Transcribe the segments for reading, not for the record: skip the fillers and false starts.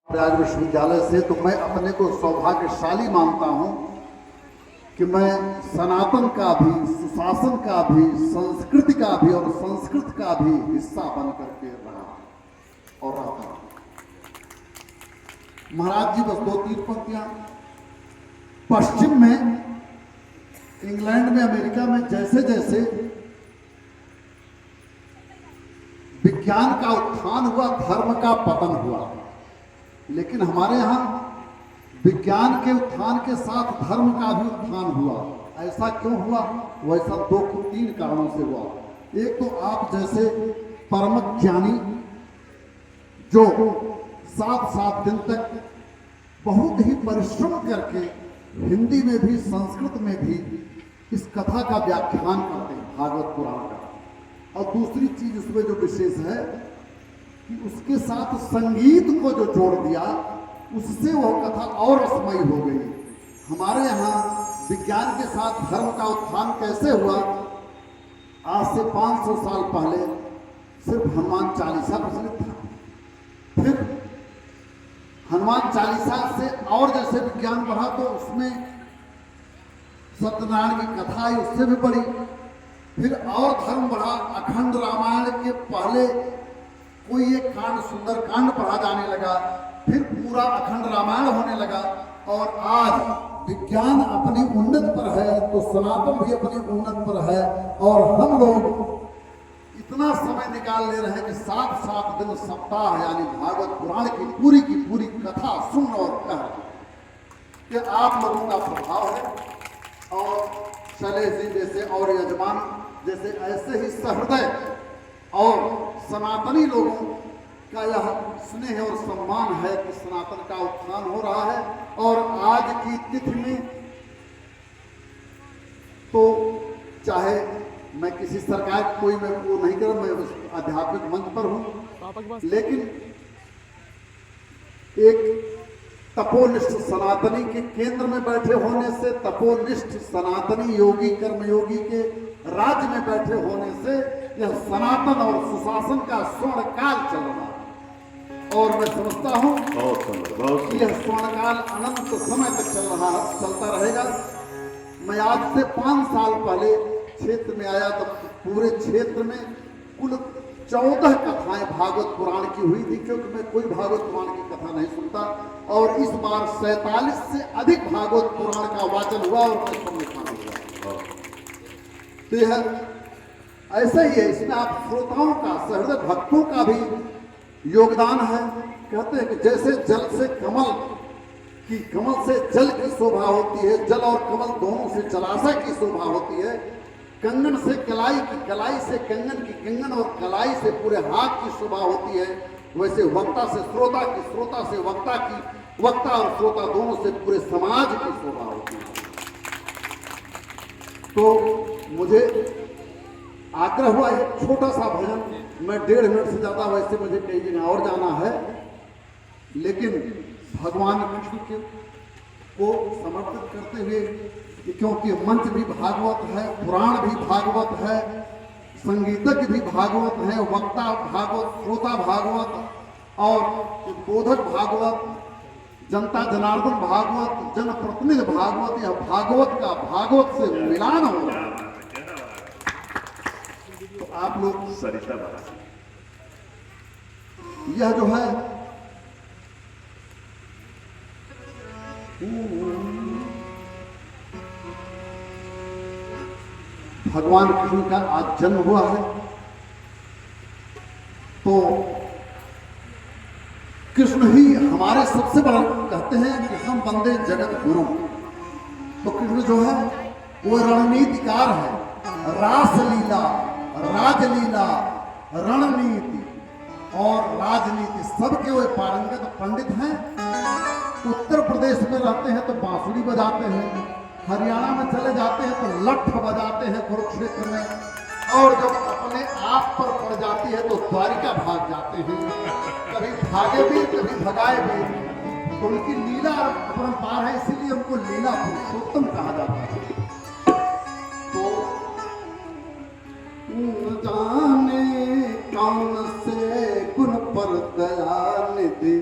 प्रयाग विश्वविद्यालय से, तो मैं अपने को सौभाग्यशाली मानता हूं कि मैं सनातन का भी, सुशासन का भी, संस्कृति का भी और संस्कृत का भी हिस्सा बन करके रहा और रहता हूं। महाराज जी बस 2-3 पंक्तियां। पश्चिम में, इंग्लैंड में, अमेरिका में जैसे जैसे विज्ञान का उत्थान हुआ, धर्म का पतन हुआ, लेकिन हमारे यहाँ विज्ञान के उत्थान के साथ धर्म का भी उत्थान हुआ। ऐसा क्यों हुआ? वैसा 2-3 कारणों से हुआ। एक तो आप जैसे परम ज्ञानी जो 7-7 दिन तक बहुत ही परिश्रम करके हिंदी में भी संस्कृत में भी इस कथा का व्याख्यान करते हैं, भागवत पुराण का। और दूसरी चीज उसमें जो विशेष है कि उसके साथ संगीत को जो जोड़ दिया, उससे वह कथा और रसमयी हो गई। हमारे यहाँ विज्ञान के साथ धर्म का उत्थान कैसे हुआ? आज से 500 साल पहले सिर्फ हनुमान चालीसा प्रचलित था। फिर हनुमान चालीसा से और जैसे विज्ञान बढ़ा तो उसमें सत्यनारायण की कथा आई, उससे भी बढ़ी। फिर और धर्म बढ़ा, अखंड रामायण के पहले कोई एक कांड, सुंदर कांड पढ़ा जाने लगा, फिर पूरा अखंड रामायण होने लगा। और आज विज्ञान अपनी उन्नत पर है तो सनातन भी अपनी उन्नत पर है। और हम लोग इतना समय निकाल ले रहे हैं कि 7-7 दिन सप्ताह यानी भागवत पुराण की पूरी कथा सुन और कह। ये आप लोगों का प्रभाव है। और शैलेश जी जैसे और यजमान जैसे ऐसे ही सहृदय और सनातनी लोगों का यह स्नेह और सम्मान है कि सनातन का उत्थान हो रहा है। और आज की तिथि में तो चाहे मैं किसी सरकार कोई मैं वो नहीं कर, मैं आध्यात्मिक मंच पर हूं, लेकिन एक तपोनिष्ठ सनातनी के केंद्र में बैठे होने से, तपोनिष्ठ सनातनी योगी कर्मयोगी के राज्य में बैठे होने से यह सनातन और सुशासन का स्वर्ण काल चल रहा है। और मैं समझता हूं कि यह स्वर्ण काल अनंत समय तक चलता रहेगा। मैं आज से 5 साल पहले क्षेत्र में आया तो पूरे क्षेत्र में कुल 14 कथाएं भागवत पुराण की हुई थी, क्योंकि मैं कोई भागवत पुराण की कथा नहीं सुनता। और इस बार 47 से अधिक भागवत पुराण का वाचन हुआ और मैं सुनने हुआ। तो यह ऐसा ही है, इसमें आप श्रोताओं का, सहृदय भक्तों का भी योगदान है। कहते हैं कि जैसे जल से कमल से जल की शोभा होती है, जल और कमल दोनों से जलाशय की शोभा होती है, कंगन से कलाई की, कलाई से कंगन की, कंगन और कलाई से पूरे हाथ की शोभा होती है, वैसे वक्ता से श्रोता की, श्रोता से वक्ता की, वक्ता और श्रोता दोनों से पूरे समाज की शोभा होती है। तो मुझे आग्रह हुआ एक छोटा सा भजन, मैं 1.5 मिनट से ज्यादा, वैसे मुझे कई जगह और जाना है, लेकिन भगवान कृष्ण को समर्पित करते हुए, क्योंकि मंच भी भागवत है, पुराण भी भागवत है, संगीतज्ञ भी भागवत है, वक्ता भागवत, श्रोता भागवत और बोधक भागवत, जनता जनार्दन भागवत, जनप्रतिनिधि भागवत, यह भागवत का भागवत से मिलान हो रहा है। तो आप लोग यह जो है भगवान कृष्ण का आज जन्म हुआ है, तो कृष्ण ही हमारे सबसे बड़ा, कहते हैं कि हम बंदे जगत गुरु। तो कृष्ण जो है वो रणनीतिकार है, रासलीला, राजलीला, रणनीति और राजनीति सबके वो पारंगत पंडित हैं। उत्तर प्रदेश में रहते हैं तो बांसुरी बजाते हैं, हरियाणा में चले जाते हैं तो लठ बजाते हैं कुरुक्षेत्र में, और जब अपने आप पर पड़ जाती है तो द्वारिका भाग जाते हैं। कभी भागे भी, कभी भगाए भी। तो उनकी लीला अपरंपार है, इसीलिए उनको लीला पुरुषोत्तम कहा जाता है। तो जाने कौन से गुण पर दया निधि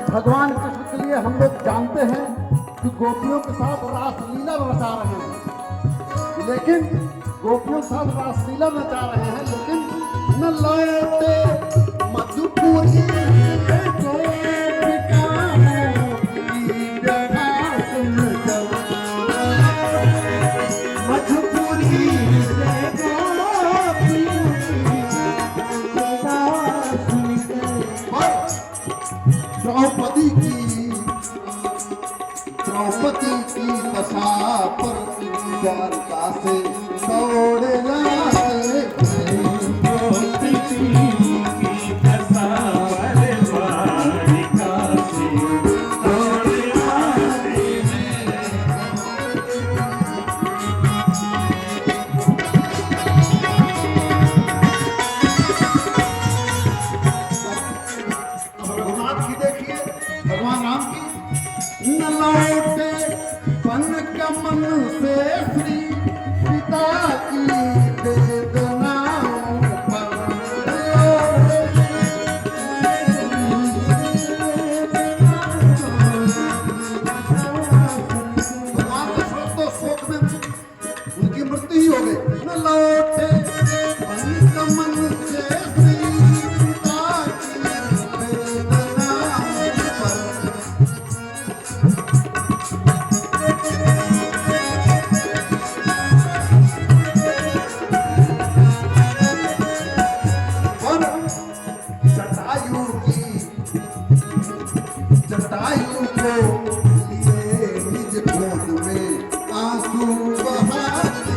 भगवान कृष्ण के लिए हम लोग जानते हैं कि गोपियों के साथ रासलीला रचा रहे हैं, लेकिन गोपियों के साथ रासलीला रचा रहे हैं, लेकिन न लौटे मधुपुरी द्रौपदी की दशा पर द्वारका से दौड़ लाए। द्रौपदी की दशा पर द्वारका से दौड़ लाए। भगवान की देखिए, भगवान राम की न लौटे पन कमन से श्री पिता की वेदनाओं पर। भगवान के शोक में उनकी मृत्यु ही हो गई। न लौटे पन कमन से श्री पिता की वेदनाओं पर। जटायु को लिए निज गोद में आंसू बहाते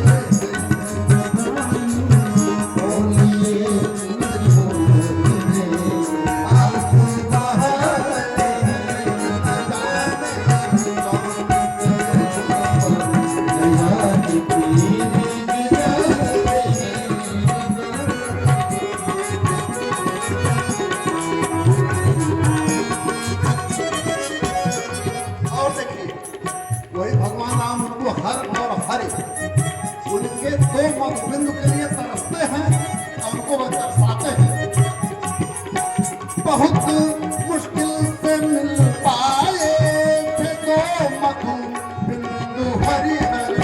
बोलिए निज गोद में आंसू बहाते वही भगवान राम उनको हर और हरे उनके दो मधुबिंदु के लिए तरसते हैं और उनको वह तरसाते हैं। बहुत मुश्किल से मिल पाए थे दो मधुबिंदु हरि हरे।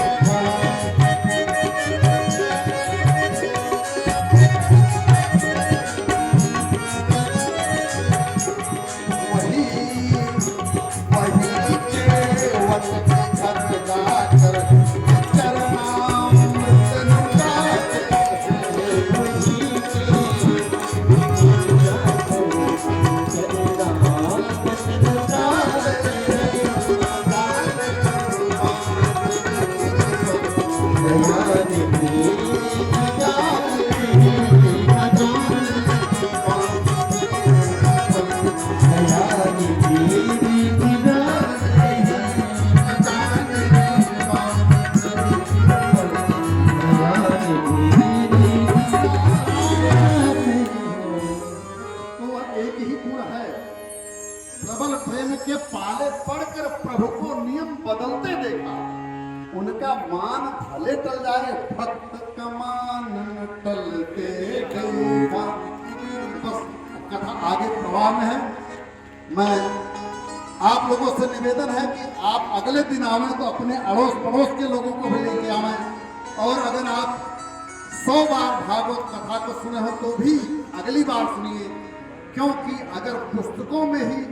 प्रबल प्रेम के पाले पड़कर प्रभु को नियम बदलते देखा। उनका मान भले टल जाए, भक्त का मान टलते देखा। बस कथा आगे प्रवाह में है। मैं आप लोगों से निवेदन है कि आप अगले दिन आवें तो अपने अड़ोस पड़ोस के लोगों को भी लेके आवें, और अगर आप 100 बार भागवत कथा को सुने हो तो भी अगली बार सुनिए, क्योंकि अगर पुस्तकों में ही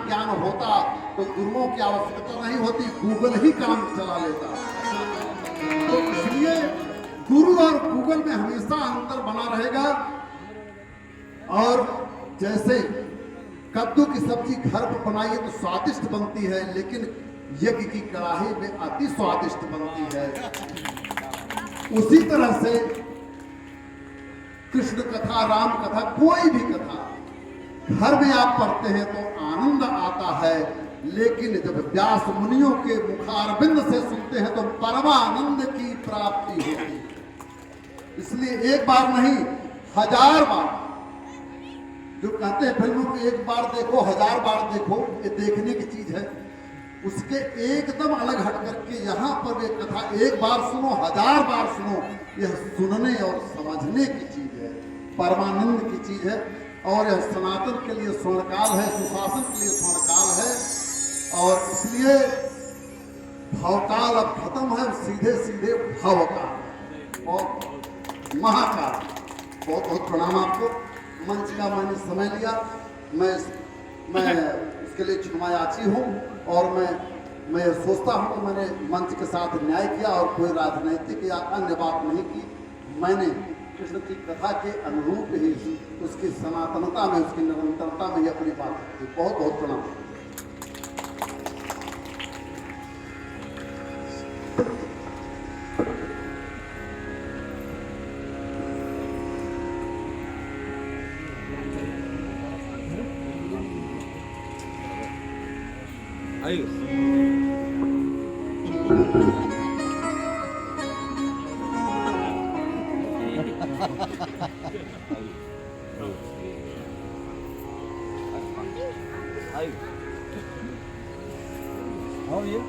ज्ञान होता तो गुरुओं की आवश्यकता नहीं होती, गूगल ही काम चला लेता। तो इसलिए गुरु और गूगल में हमेशा अंतर बना रहेगा। और जैसे कद्दू की सब्जी घर पर बनाइए तो स्वादिष्ट बनती है, लेकिन यज्ञ की कड़ाही में अति स्वादिष्ट बनती है। उसी तरह से कृष्ण कथा, राम कथा, कोई भी कथा घर में आप पढ़ते हैं तो आनंद आता है, लेकिन जब व्यास मुनियों के मुखारबिंद से सुनते हैं तो परमानंद की प्राप्ति होती है। इसलिए एक बार नहीं, 1000 बार, जो कहते हैं फिल्मों को एक बार देखो 1000 बार देखो, ये देखने की चीज है। उसके एकदम अलग हट करके यहाँ पर एक कथा एक बार सुनो 1000 बार सुनो, यह सुनने और समझने की चीज है, परमानंद की चीज है। और यह सनातन के लिए स्वर्णकाल है, सुशासन के लिए स्वर्णकाल है। और इसलिए भवकाल अब खत्म है, सीधे सीधे भवकाल और महाकाल। बहुत बहुत प्रणाम आपको। मंच का मैंने समय लिया, मैं उसके लिए चुनवायाची हूँ। और मैं सोचता हूँ कि मैंने मंच के साथ न्याय किया और कोई राजनैतिक या अन्य बात नहीं की। मैंने कृष्ण की कथा के अनुरूप ही उसकी सनातनता में, उसकी निरंतरता में ही अपनी बात की। बहुत बहुत प्रणाम। How are you?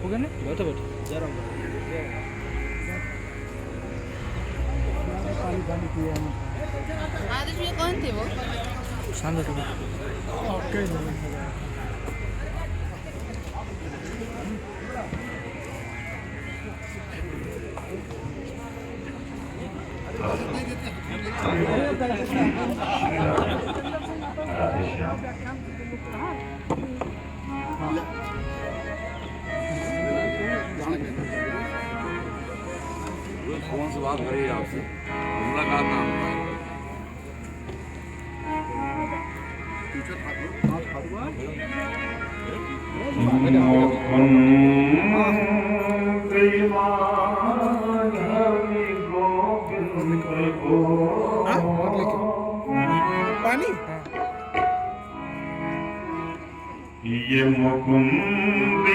हो गया ना? बैठो बैठो, जा रहा हूँ। आदित्य में कौन थे वो? शानदार था। ओके। फोन से बात करिए आपसे, मुलाकात ना हो। पानी ये मुकुंद